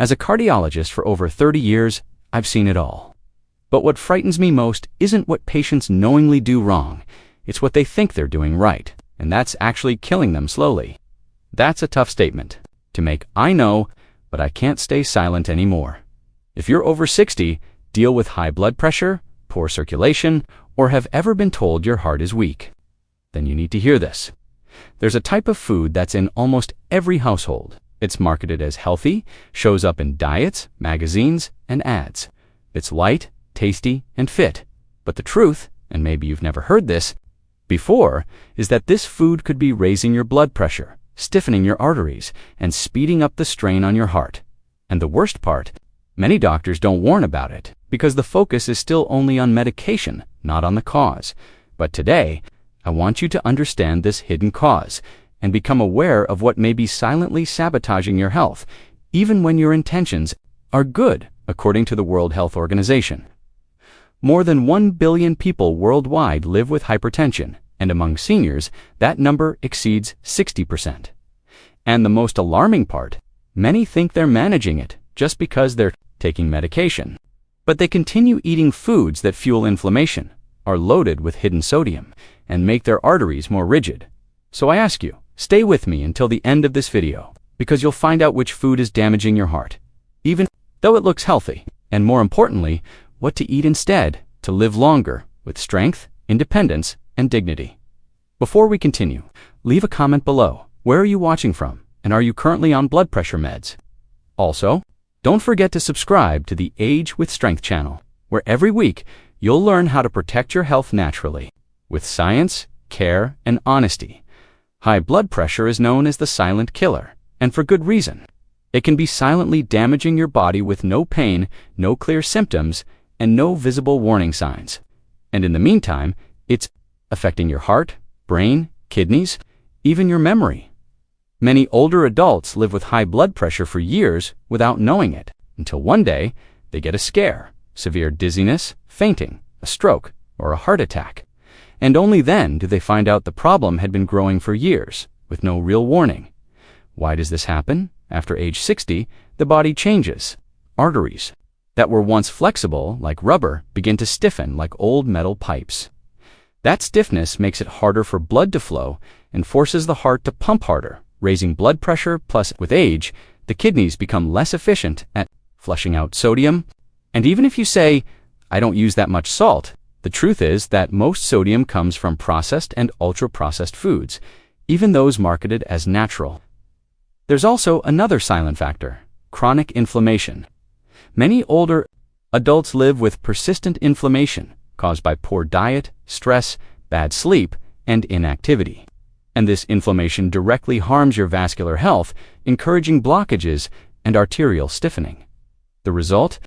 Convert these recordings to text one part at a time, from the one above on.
As a cardiologist for over 30 years, I've seen it all. But what frightens me most isn't what patients knowingly do wrong, it's what they think they're doing right, and that's actually killing them slowly. That's a tough statement to make, I know, but I can't stay silent anymore. If you're over 60, deal with high blood pressure, poor circulation, or have ever been told your heart is weak, then you need to hear this. There's a type of food that's in almost every household. It's marketed as healthy, shows up in diets, magazines, and ads. It's light, tasty, and fit. But the truth, and maybe you've never heard this before, is that this food could be raising your blood pressure, stiffening your arteries, and speeding up the strain on your heart. And the worst part, many doctors don't warn about it because the focus is still only on medication, not on the cause. But today, I want you to understand this hidden cause and become aware of what may be silently sabotaging your health, even when your intentions are good, according to the World Health Organization. More than 1 billion people worldwide live with hypertension, and among seniors, that number exceeds 60%. And the most alarming part, many think they're managing it just because they're taking medication. But they continue eating foods that fuel inflammation, are loaded with hidden sodium, and make their arteries more rigid. So I ask you, stay with me until the end of this video, because you'll find out which food is damaging your heart, even though it looks healthy, and more importantly, what to eat instead to live longer with strength, independence, and dignity. Before we continue, leave a comment below. Where are you watching from, and are you currently on blood pressure meds? Also, don't forget to subscribe to the Age with Strength channel, where every week you'll learn how to protect your health naturally, with science, care, and honesty. High blood pressure is known as the silent killer, and for good reason. It can be silently damaging your body with no pain, no clear symptoms, and no visible warning signs. And in the meantime, it's affecting your heart, brain, kidneys, even your memory. Many older adults live with high blood pressure for years without knowing it, until one day they get a scare, severe dizziness, fainting, a stroke, or a heart attack. And only then do they find out the problem had been growing for years, with no real warning. Why does this happen? After age 60, the body changes. Arteries that were once flexible, like rubber, begin to stiffen like old metal pipes. That stiffness makes it harder for blood to flow and forces the heart to pump harder, raising blood pressure. Plus, with age, the kidneys become less efficient at flushing out sodium. And even if you say, I don't use that much salt, the truth is that most sodium comes from processed and ultra-processed foods, even those marketed as natural. There's also another silent factor, chronic inflammation. Many older adults live with persistent inflammation caused by poor diet, stress, bad sleep, and inactivity. And this inflammation directly harms your vascular health, encouraging blockages and arterial stiffening. The result?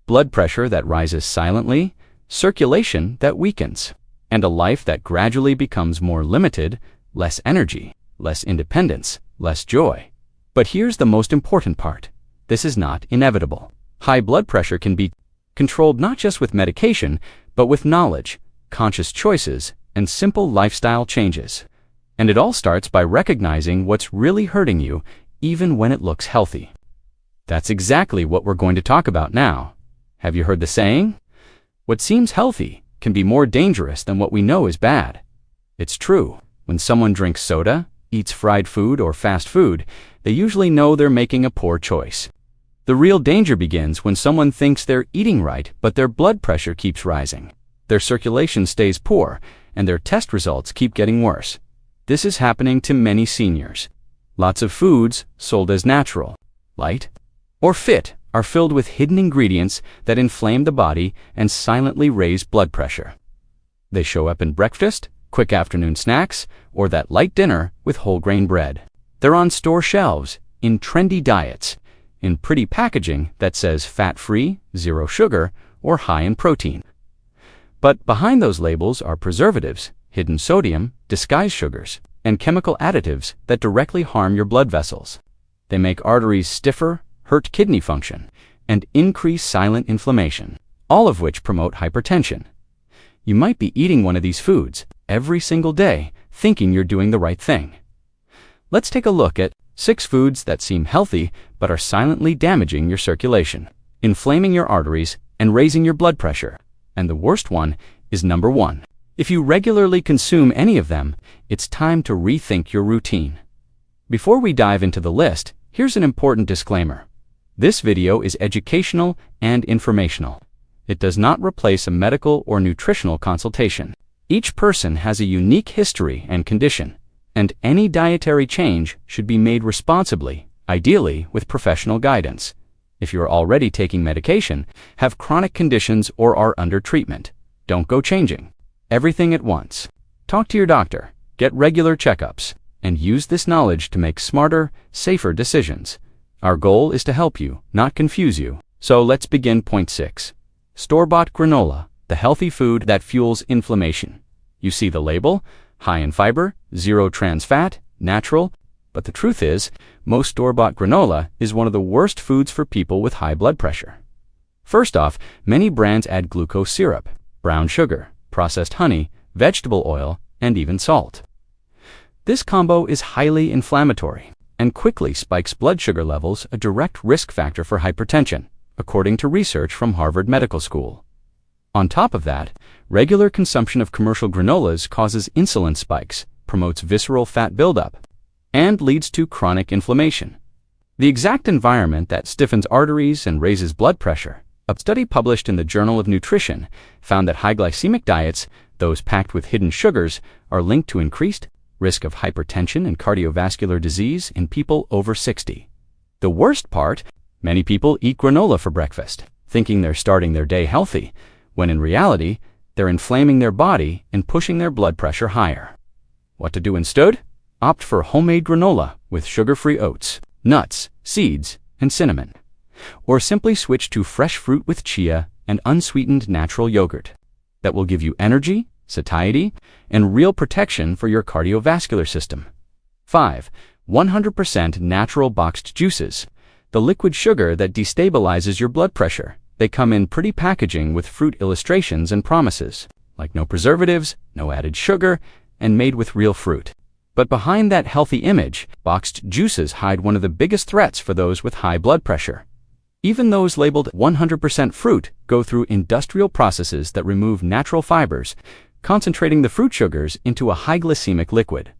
Blood pressure that rises silently, circulation that weakens, and a life that gradually becomes more limited, less energy, less independence, less joy. But here's the most important part. This is not inevitable. High blood pressure can be controlled not just with medication, but with knowledge, conscious choices, and simple lifestyle changes. And it all starts by recognizing what's really hurting you, even when it looks healthy. That's exactly what we're going to talk about now. Have you heard the saying? What seems healthy can be more dangerous than what we know is bad. It's true. When someone drinks soda, eats fried food or fast food, they usually know they're making a poor choice. The real danger begins when someone thinks they're eating right, but their blood pressure keeps rising. Their circulation stays poor, and their test results keep getting worse. This is happening to many seniors. Lots of foods, sold as natural, light, or fit, are filled with hidden ingredients that inflame the body and silently raise blood pressure. They show up in breakfast, quick afternoon snacks, or that light dinner with whole grain bread. They're on store shelves, in trendy diets, in pretty packaging that says fat-free, zero sugar, or high in protein. But behind those labels are preservatives, hidden sodium, disguised sugars, and chemical additives that directly harm your blood vessels. They make arteries stiffer, hurt kidney function, and increase silent inflammation, all of which promote hypertension. You might be eating one of these foods every single day, thinking you're doing the right thing. Let's take a look at 6 foods that seem healthy but are silently damaging your circulation, inflaming your arteries, and raising your blood pressure. And the worst one is number 1. If you regularly consume any of them, it's time to rethink your routine. Before we dive into the list, here's an important disclaimer. This video is educational and informational. It does not replace a medical or nutritional consultation. Each person has a unique history and condition, and any dietary change should be made responsibly, ideally with professional guidance. If you're already taking medication, have chronic conditions, or are under treatment, don't go changing everything at once. Talk to your doctor, get regular checkups, and use this knowledge to make smarter, safer decisions. Our goal is to help you, not confuse you. So let's begin. Point 6. Store-bought granola, the healthy food that fuels inflammation. You see the label, high in fiber, 0 trans fat, natural, but the truth is, most store-bought granola is one of the worst foods for people with high blood pressure. First off, many brands add glucose syrup, brown sugar, processed honey, vegetable oil, and even salt. This combo is highly inflammatory and quickly spikes blood sugar levels, a direct risk factor for hypertension, according to research from Harvard Medical School. On top of that, regular consumption of commercial granolas causes insulin spikes, promotes visceral fat buildup, and leads to chronic inflammation. The exact environment that stiffens arteries and raises blood pressure. A study published in the Journal of Nutrition found that high glycemic diets, those packed with hidden sugars, are linked to increased risk of hypertension and cardiovascular disease in people over 60. The worst part, many people eat granola for breakfast, thinking they're starting their day healthy, when in reality, they're inflaming their body and pushing their blood pressure higher. What to do instead? Opt for homemade granola with sugar-free oats, nuts, seeds, and cinnamon. Or simply switch to fresh fruit with chia and unsweetened natural yogurt. That will give you energy, satiety, and real protection for your cardiovascular system. 5. 100% natural boxed juices. The liquid sugar that destabilizes your blood pressure. They come in pretty packaging with fruit illustrations and promises, like no preservatives, no added sugar, and made with real fruit. But behind that healthy image, boxed juices hide one of the biggest threats for those with high blood pressure. Even those labeled 100% fruit go through industrial processes that remove natural fibers, concentrating the fruit sugars into a high glycemic liquid.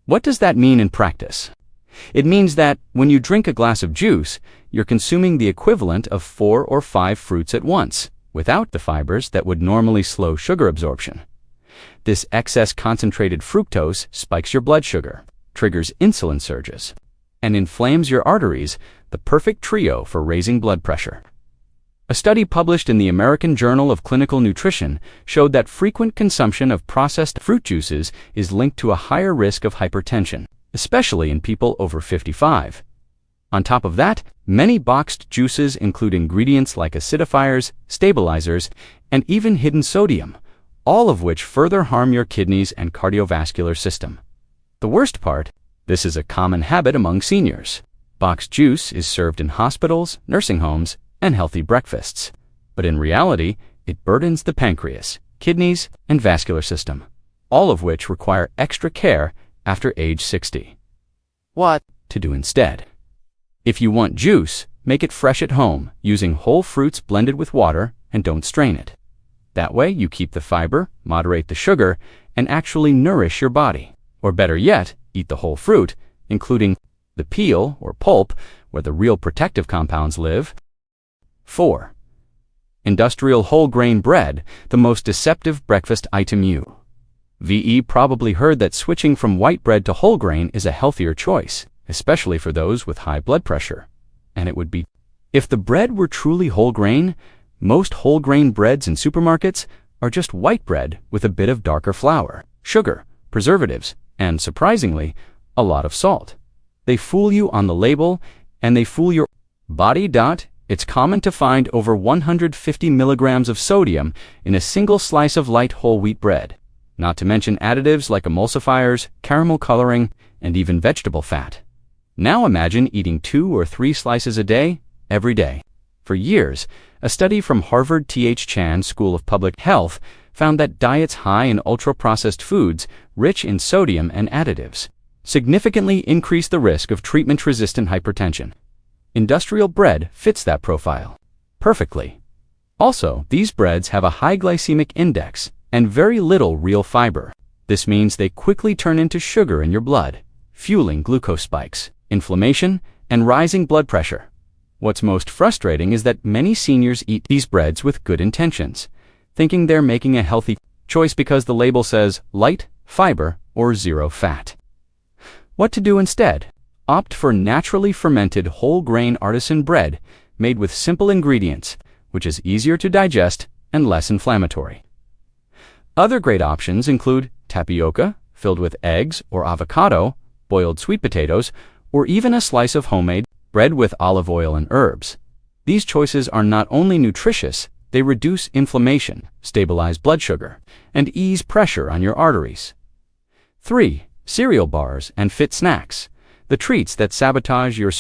What does that mean in practice? It means that when you drink a glass of juice, you're consuming the equivalent of 4 or 5 fruits at once, without the fibers that would normally slow sugar absorption. This excess concentrated fructose spikes your blood sugar, triggers insulin surges, and inflames your arteries, the perfect trio for raising blood pressure. A study published in the American Journal of Clinical Nutrition showed that frequent consumption of processed fruit juices is linked to a higher risk of hypertension, especially in people over 55. On top of that, many boxed juices include ingredients like acidifiers, stabilizers, and even hidden sodium, all of which further harm your kidneys and cardiovascular system. The worst part, this is a common habit among seniors. Boxed juice is served in hospitals, nursing homes, and healthy breakfasts. But in reality, it burdens the pancreas, kidneys, and vascular system, all of which require extra care after age 60. What to do instead? If you want juice, make it fresh at home using whole fruits blended with water, and don't strain it. That way you keep the fiber, moderate the sugar, and actually nourish your body. Or better yet, eat the whole fruit, including the peel or pulp, where the real protective compounds live. 4. Industrial whole grain bread, the most deceptive breakfast item. You've probably heard that switching from white bread to whole grain is a healthier choice, especially for those with high blood pressure. And it would be. If the bread were truly whole grain, most whole grain breads in supermarkets are just white bread with a bit of darker flour, sugar, preservatives, and surprisingly, a lot of salt. They fool you on the label, and they fool your body. It's common to find over 150 milligrams of sodium in a single slice of light whole wheat bread, not to mention additives like emulsifiers, caramel coloring, and even vegetable fat. Now imagine eating 2 or 3 slices a day, every day. For years, a study from Harvard T.H. Chan School of Public Health found that diets high in ultra-processed foods, rich in sodium and additives, significantly increase the risk of treatment-resistant hypertension. Industrial bread fits that profile perfectly. Also, these breads have a high glycemic index and very little real fiber. This means they quickly turn into sugar in your blood, fueling glucose spikes, inflammation, and rising blood pressure. What's most frustrating is that many seniors eat these breads with good intentions, thinking they're making a healthy choice because the label says light, fiber, or zero fat. What to do instead? Opt for naturally fermented whole grain artisan bread made with simple ingredients, which is easier to digest and less inflammatory. Other great options include tapioca, filled with eggs or avocado, boiled sweet potatoes, or even a slice of homemade bread with olive oil and herbs. These choices are not only nutritious, they reduce inflammation, stabilize blood sugar, and ease pressure on your arteries. 3. Cereal bars and fit snacks, the treats that sabotage your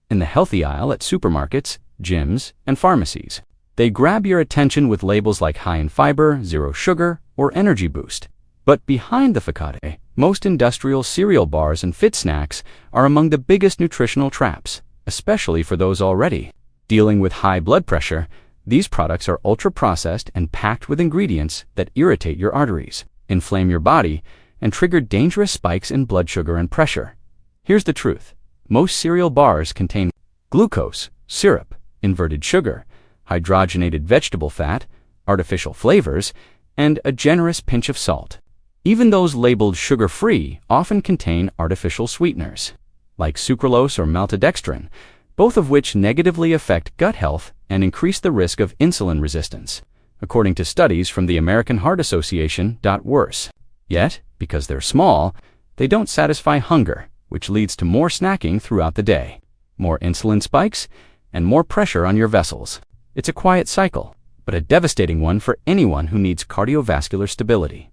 in the healthy aisle at supermarkets, gyms, and pharmacies. They grab your attention with labels like high in fiber, zero sugar, or energy boost. But behind the facade, most industrial cereal bars and fit snacks are among the biggest nutritional traps, especially for those already dealing with high blood pressure. These products are ultra-processed and packed with ingredients that irritate your arteries, inflame your body, and trigger dangerous spikes in blood sugar and pressure. Here's the truth. Most cereal bars contain glucose, syrup, inverted sugar, hydrogenated vegetable fat, artificial flavors, and a generous pinch of salt. Even those labeled sugar-free often contain artificial sweeteners, like sucralose or maltodextrin, both of which negatively affect gut health and increase the risk of insulin resistance, according to studies from the American Heart Association. Worse. Yet, because they're small, they don't satisfy hunger, which leads to more snacking throughout the day, more insulin spikes, and more pressure on your vessels. It's a quiet cycle, but a devastating one for anyone who needs cardiovascular stability.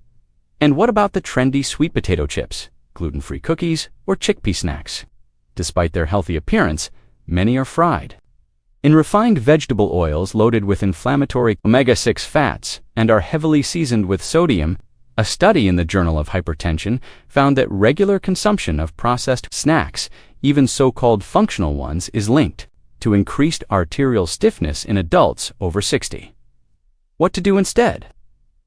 And what about the trendy sweet potato chips, gluten-free cookies, or chickpea snacks? Despite their healthy appearance, many are fried in refined vegetable oils loaded with inflammatory omega-6 fats and are heavily seasoned with sodium. A study in the Journal of Hypertension found that regular consumption of processed snacks, even so-called functional ones, is linked to increased arterial stiffness in adults over 60. What to do instead?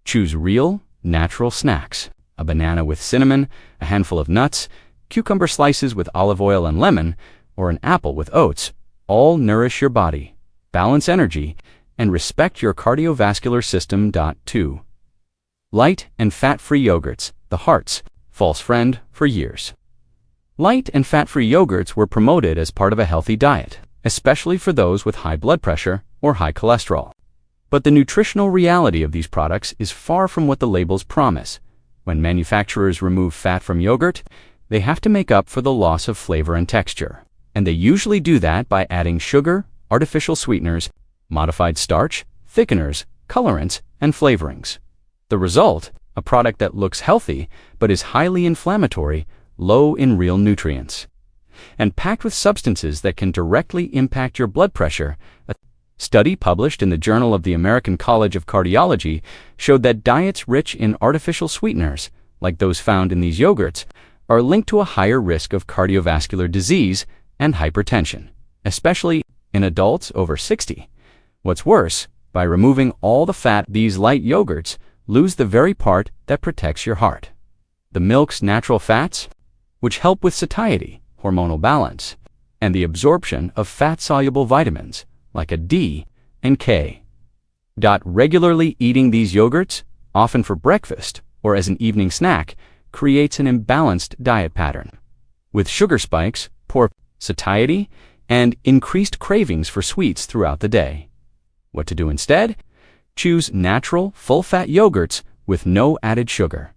Choose real, natural snacks. A banana with cinnamon, a handful of nuts, cucumber slices with olive oil and lemon, or an apple with oats, all nourish your body, balance energy, and respect your cardiovascular system. 2. Light and fat-free yogurts, the heart's false friend for years. Light and fat-free yogurts were promoted as part of a healthy diet, especially for those with high blood pressure or high cholesterol. But the nutritional reality of these products is far from what the labels promise. When manufacturers remove fat from yogurt, they have to make up for the loss of flavor and texture. And they usually do that by adding sugar, artificial sweeteners, modified starch, thickeners, colorants, and flavorings. The result, a product that looks healthy but is highly inflammatory, low in real nutrients, and packed with substances that can directly impact your blood pressure. A study published in the Journal of the American College of Cardiology showed that diets rich in artificial sweeteners, like those found in these yogurts, are linked to a higher risk of cardiovascular disease and hypertension, especially in adults over 60. What's worse, by removing all the fat, these light yogurts lose the very part that protects your heart. The milk's natural fats, which help with satiety, hormonal balance, and the absorption of fat-soluble vitamins like a D and K. Regularly eating these yogurts, often for breakfast or as an evening snack, creates an imbalanced diet pattern, with sugar spikes, poor satiety, and increased cravings for sweets throughout the day. What to do instead? Choose natural, full-fat yogurts with no added sugar.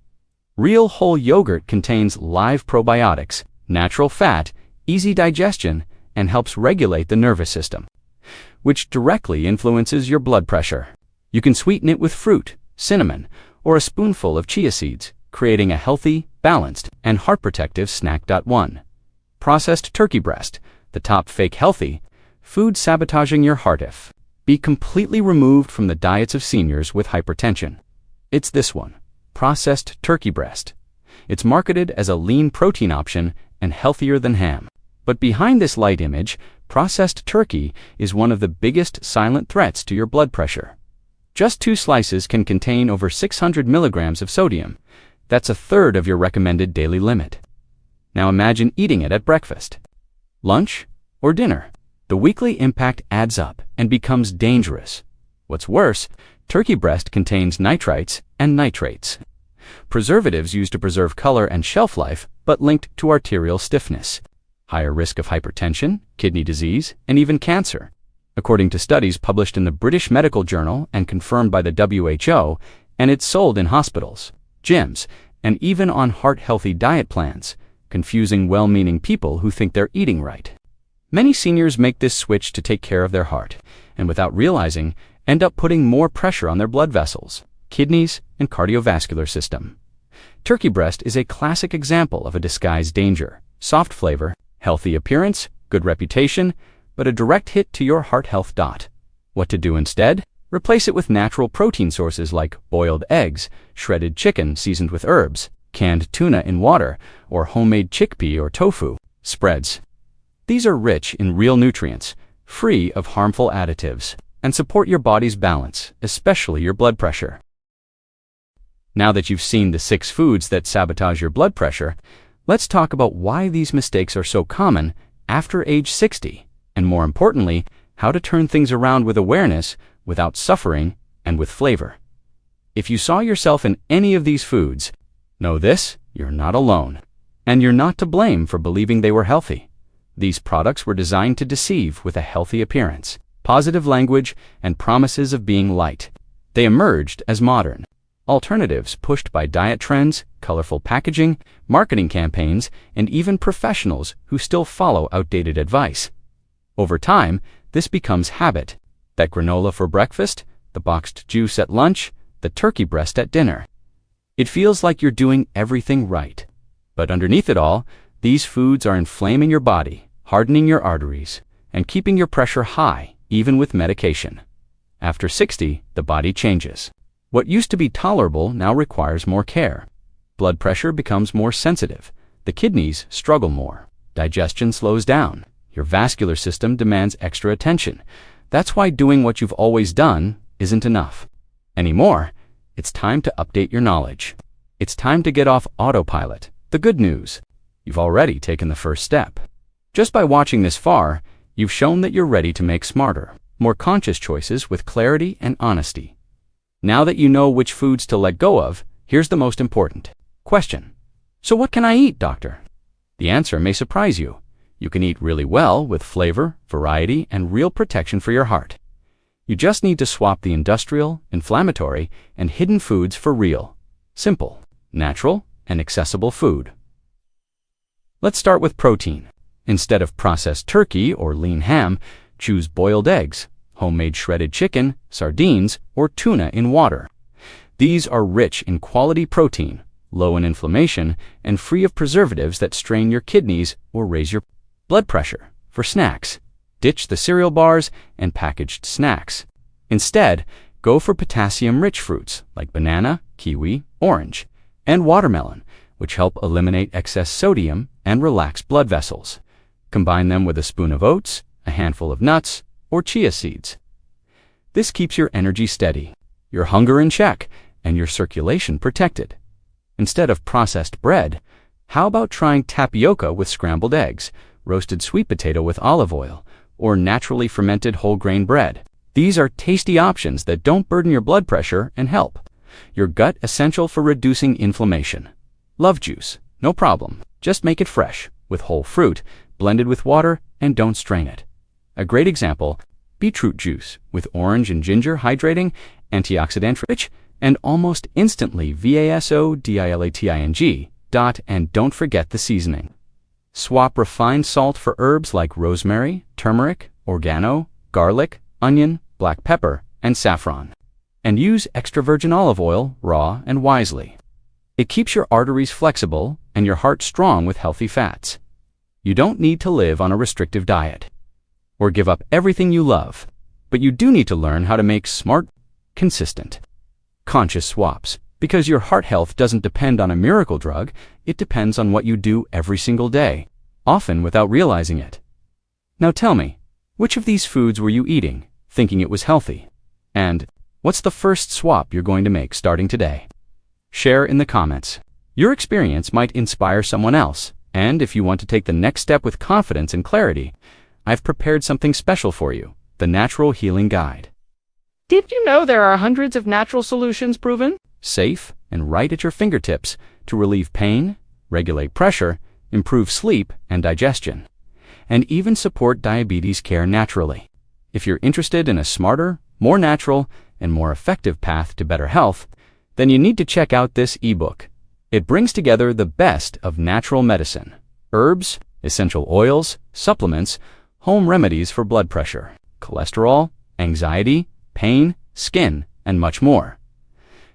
Real whole yogurt contains live probiotics, natural fat, easy digestion, and helps regulate the nervous system, which directly influences your blood pressure. You can sweeten it with fruit, cinnamon, or a spoonful of chia seeds, creating a healthy, balanced, and heart-protective snack. 1. Processed turkey breast, the top fake healthy food sabotaging your heart. Be completely removed from the diets of seniors with hypertension. It's this one, processed turkey breast. It's marketed as a lean protein option and healthier than ham. But behind this light image, processed turkey is one of the biggest silent threats to your blood pressure. Just 2 slices can contain over 600 milligrams of sodium. That's a third of your recommended daily limit. Now imagine eating it at breakfast, lunch, or dinner. The weekly impact adds up and becomes dangerous. What's worse, turkey breast contains nitrites and nitrates, preservatives used to preserve color and shelf life, but linked to arterial stiffness, higher risk of hypertension, kidney disease, and even cancer. According to studies published in the British Medical Journal and confirmed by the WHO, and it's sold in hospitals, gyms, and even on heart-healthy diet plans, confusing well-meaning people who think they're eating right. Many seniors make this switch to take care of their heart, and without realizing, end up putting more pressure on their blood vessels, kidneys, and cardiovascular system. Turkey breast is a classic example of a disguised danger: soft flavor, healthy appearance, good reputation, but a direct hit to your heart health. What to do instead? Replace it with natural protein sources like boiled eggs, shredded chicken seasoned with herbs, canned tuna in water, or homemade chickpea or tofu spreads. These are rich in real nutrients, free of harmful additives, and support your body's balance, especially your blood pressure. Now that you've seen the 6 foods that sabotage your blood pressure, let's talk about why these mistakes are so common after age 60, and more importantly, how to turn things around with awareness, without suffering, and with flavor. If you saw yourself in any of these foods, know this: you're not alone. And you're not to blame for believing they were healthy. These products were designed to deceive with a healthy appearance, positive language, and promises of being light. They emerged as modern alternatives pushed by diet trends, colorful packaging, marketing campaigns, and even professionals who still follow outdated advice. Over time, this becomes habit. That granola for breakfast, the boxed juice at lunch, the turkey breast at dinner. It feels like you're doing everything right. But underneath it all, these foods are inflaming your body, hardening your arteries, and keeping your pressure high, even with medication. After 60, the body changes. What used to be tolerable now requires more care. Blood pressure becomes more sensitive. The kidneys struggle more. Digestion slows down. Your vascular system demands extra attention. That's why doing what you've always done isn't enough anymore. It's time to update your knowledge. It's time to get off autopilot. The good news: you've already taken the first step. Just by watching this far, you've shown that you're ready to make smarter, more conscious choices with clarity and honesty. Now that you know which foods to let go of, here's the most important question. So what can I eat, doctor? The answer may surprise you. You can eat really well with flavor, variety, and real protection for your heart. You just need to swap the industrial, inflammatory, and hidden foods for real, simple, natural, and accessible food. Let's start with protein. Instead of processed turkey or lean ham, choose boiled eggs, homemade shredded chicken, sardines, or tuna in water. These are rich in quality protein, low in inflammation, and free of preservatives that strain your kidneys or raise your blood pressure. For snacks, ditch the cereal bars and packaged snacks. Instead, go for potassium-rich fruits like banana, kiwi, orange, and watermelon, which help eliminate excess sodium and relax blood vessels. Combine them with a spoon of oats, a handful of nuts, or chia seeds. This keeps your energy steady, your hunger in check, and your circulation protected. Instead of processed bread, how about trying tapioca with scrambled eggs, roasted sweet potato with olive oil, or naturally fermented whole grain bread? These are tasty options that don't burden your blood pressure and help your gut, essential for reducing inflammation. Love juice, no problem. Just make it fresh, with whole fruit, blended with water, and don't strain it. A great example, beetroot juice with orange and ginger, hydrating, antioxidant-rich, and almost instantly vasodilating. And don't forget the seasoning. Swap refined salt for herbs like rosemary, turmeric, oregano, garlic, onion, black pepper, and saffron. And use extra virgin olive oil, raw and wisely. It keeps your arteries flexible and your heart strong with healthy fats. You don't need to live on a restrictive diet or give up everything you love, but you do need to learn how to make smart, consistent, conscious swaps. Because your heart health doesn't depend on a miracle drug, it depends on what you do every single day, often without realizing it. Now tell me, which of these foods were you eating, thinking it was healthy? And what's the first swap you're going to make starting today? Share in the comments. Your experience might inspire someone else, and if you want to take the next step with confidence and clarity, I've prepared something special for you, the Natural Healing Guide. Did you know there are hundreds of natural solutions proven safe and right at your fingertips to relieve pain, regulate pressure, improve sleep and digestion, and even support diabetes care naturally? If you're interested in a smarter, more natural, and more effective path to better health, then you need to check out this ebook. It brings together the best of natural medicine, herbs, essential oils, supplements, home remedies for blood pressure, cholesterol, anxiety, pain, skin, and much more.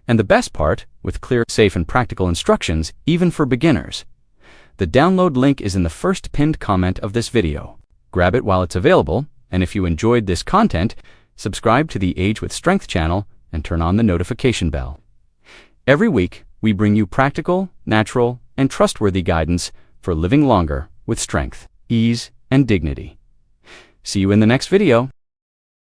And the best part, with clear, safe, and practical instructions, even for beginners. The download link is in the first pinned comment of this video. Grab it while it's available, and if you enjoyed this content, subscribe to the Age with Strength channel and turn on the notification bell. Every week, we bring you practical, natural, and trustworthy guidance for living longer with strength, ease, and dignity. See you in the next video.